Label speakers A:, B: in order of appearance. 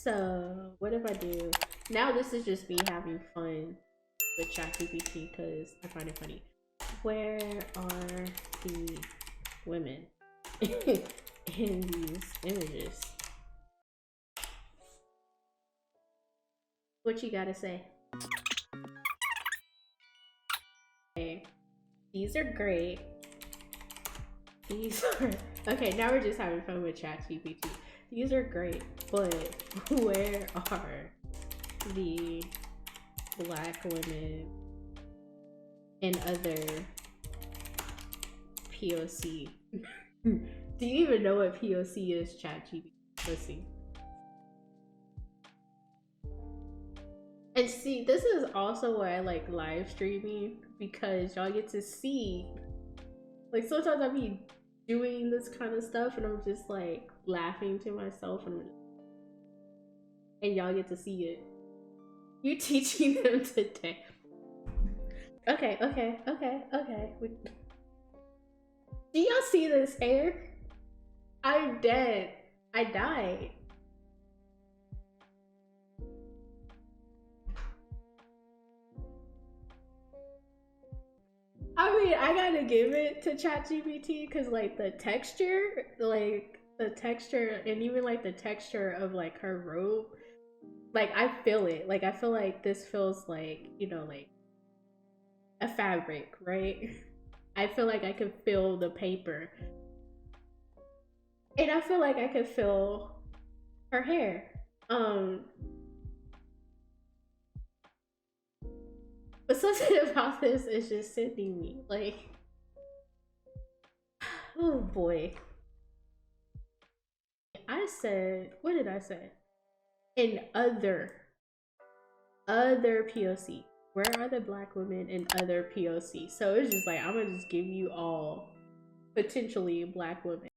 A: So what if I do now? This is just me having fun with ChatGPT because I find it funny. Where are the women in these images? What you gotta say? Okay, these are great. These are okay. Now we're just having fun with ChatGPT. These are great, but where are the black women and other POC? Do you even know what POC is, ChatGPT? Let's see. And see, this is also why I like live streaming, because y'all get to see, like, sometimes I be doing this kind of stuff and I'm just like laughing to myself and y'all get to see it. You teaching them today. Okay. Do y'all see this hair? I'm dead. I died. I mean, I gotta give it to ChatGPT because like the texture and even like the texture of like her robe, like I feel it. Like I feel like this feels like, you know, like a fabric, right? I feel like I can feel the paper. And I feel like I can feel her hair. But something about this is just sending me like, oh boy. I said, what did I say? In other POC. Where are the black women in other POC? So it's just like, I'm gonna just give you all potentially black women.